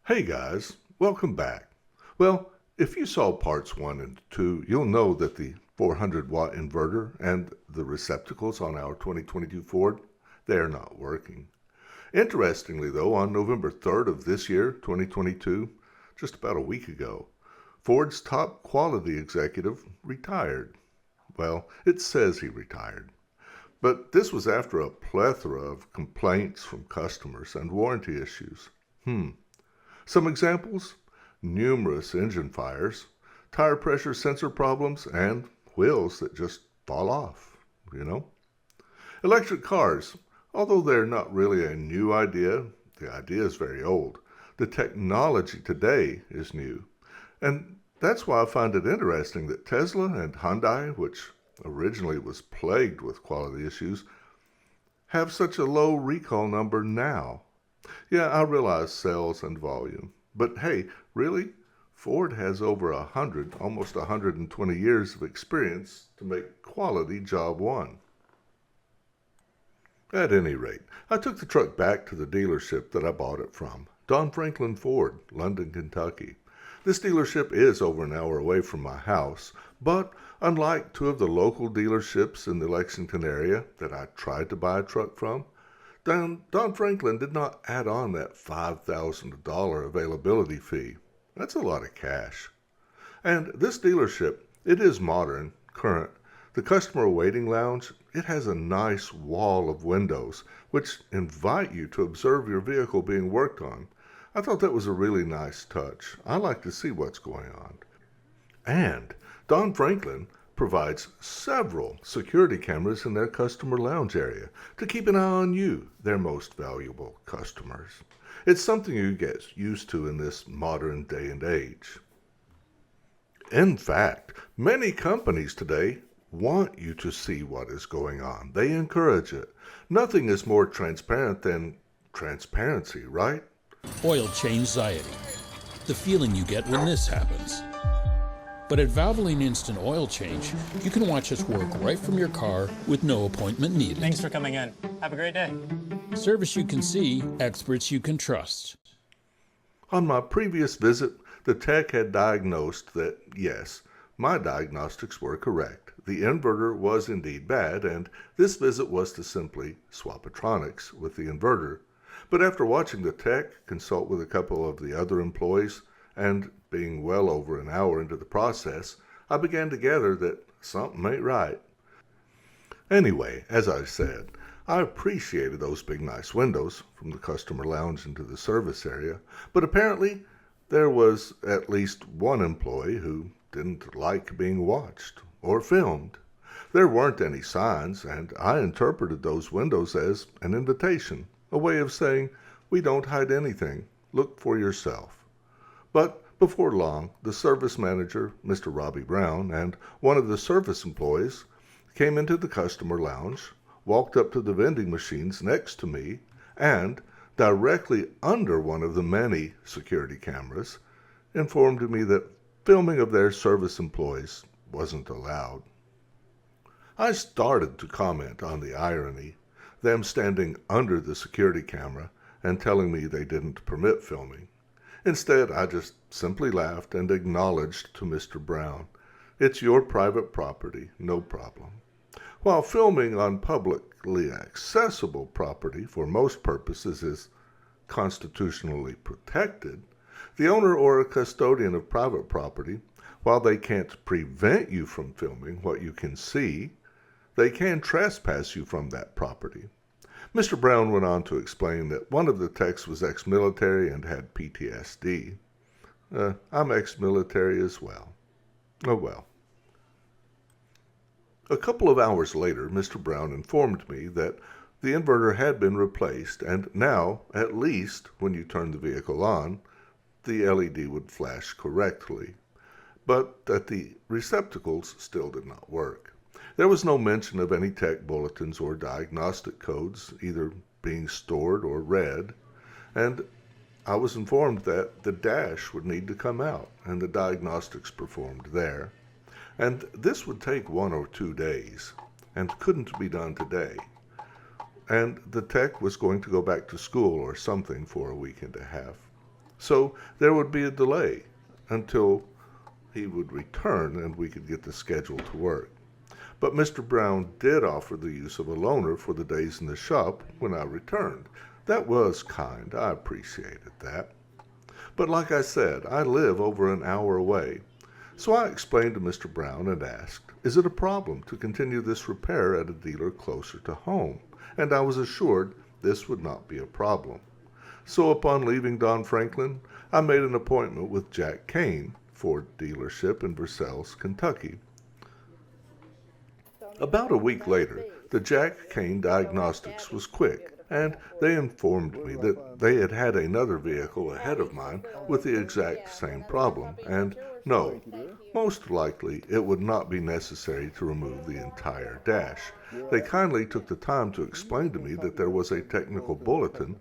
Hey guys, welcome back. Well, if you saw parts 1 and 2, you'll know that the 400-watt inverter and the receptacles on our 2022 Ford, they're not working. Interestingly though, on November 3rd of this year, 2022, just about a week ago, Ford's top quality executive retired. Well, it says he retired. But this was after a plethora of complaints from customers and warranty issues. Some examples: numerous engine fires, tire pressure sensor problems, and wheels that just fall off. Electric cars, although they're not really a new idea, the idea is very old. The technology today is new. And that's why I find it interesting that Tesla and Hyundai, which originally was plagued with quality issues, have such a low recall number now. Yeah, I realize sales and volume. But hey, really? Ford has over 100, almost 120 years of experience to make quality job one. At any rate, I took the truck back to the dealership that I bought it from, Don Franklin Ford, London, Kentucky. This dealership is over an hour away from my house, but unlike two of the local dealerships in the Lexington area that I tried to buy a truck from, Don Franklin did not add on that $5,000 availability fee. That's a lot of cash. And this dealership, it is modern, current. The customer waiting lounge, it has a nice wall of windows, which invite you to observe your vehicle being worked on. I thought that was a really nice touch. I like to see what's going on. And Don Franklin provides several security cameras in their customer lounge area to keep an eye on you, their most valuable customers. It's something you get used to in this modern day and age. In fact, many companies today want you to see what is going on. They encourage it. Nothing is more transparent than transparency, right? Oil change anxiety. The feeling you get when this happens. But at Valvoline Instant Oil Change, you can watch us work right from your car with no appointment needed. Thanks for coming in. Have a great day. Service you can see, experts you can trust. On my previous visit, the tech had diagnosed that, yes, my diagnostics were correct. The inverter was indeed bad, and this visit was to simply swap electronics with the inverter. But after watching the tech consult with a couple of the other employees, and being well over an hour into the process, I began to gather that something ain't right. Anyway, as I said, I appreciated those big nice windows from the customer lounge into the service area, but apparently there was at least one employee who didn't like being watched or filmed. There weren't any signs, and I interpreted those windows as an invitation, a way of saying, we don't hide anything, look for yourself. But before long, the service manager, Mr. Robbie Brown, and one of the service employees came into the customer lounge, walked up to the vending machines next to me, and, directly under one of the many security cameras, informed me that filming of their service employees wasn't allowed. I started to comment on the irony, them standing under the security camera and telling me they didn't permit filming. Instead, I just simply laughed and acknowledged to Mr. Brown, it's your private property, no problem. While filming on publicly accessible property for most purposes is constitutionally protected, the owner or a custodian of private property, while they can't prevent you from filming what you can see, they can trespass you from that property. Mr. Brown went on to explain that one of the techs was ex-military and had PTSD. I'm ex-military as well. Oh well. A couple of hours later, Mr. Brown informed me that the inverter had been replaced, and now, at least, when you turned the vehicle on, the LED would flash correctly, but that the receptacles still did not work. There was no mention of any tech bulletins or diagnostic codes either being stored or read, and I was informed that the dash would need to come out and the diagnostics performed there, and this would take 1 or 2 days and couldn't be done today, and the tech was going to go back to school or something for a week and a half. So there would be a delay until he would return and we could get the schedule to work. But Mr. Brown did offer the use of a loaner for the days in the shop when I returned. That was kind. I appreciated that. But like I said, I live over an hour away. So I explained to Mr. Brown and asked, is it a problem to continue this repair at a dealer closer to home? And I was assured this would not be a problem. So upon leaving Don Franklin, I made an appointment with Jack Kane, Ford dealership in Versailles, Kentucky. About a week later, the Jack Kane diagnostics was quick, and they informed me that they had had another vehicle ahead of mine with the exact same problem, and no, most likely it would not be necessary to remove the entire dash. They kindly took the time to explain to me that there was a technical bulletin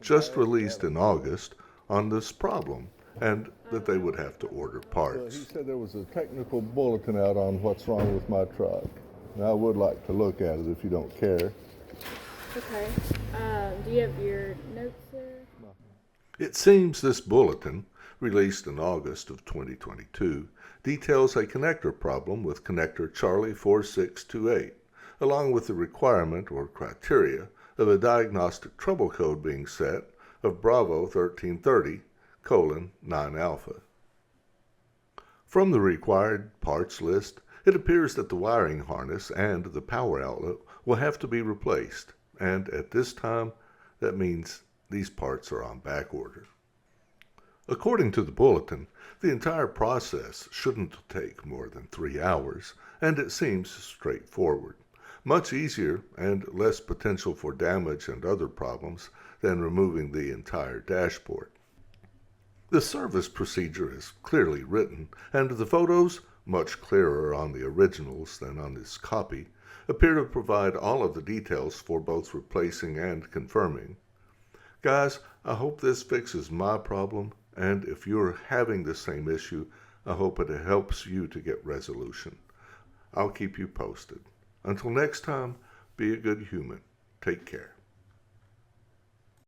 just released in August on this problem, and that they would have to order He parts. said there was a technical bulletin out on what's wrong with my truck. And I would like to look at it if you don't care. Okay. Do you have your notes there? It seems this bulletin, released in August of 2022, details a connector problem with connector Charlie 4628, along with the requirement or criteria of a diagnostic trouble code being set of Bravo 1330, 9 alpha. From the required parts list, it appears that the wiring harness and the power outlet will have to be replaced, and at this time, that means these parts are on back order. According to the bulletin, the entire process shouldn't take more than 3 hours, and it seems straightforward. Much easier and less potential for damage and other problems than removing the entire dashboard. The service procedure is clearly written, and the photos, much clearer on the originals than on this copy, appear to provide all of the details for both replacing and confirming. Guys, I hope this fixes my problem, and if you're having the same issue, I hope it helps you to get resolution. I'll keep you posted. Until next time, be a good human. Take care.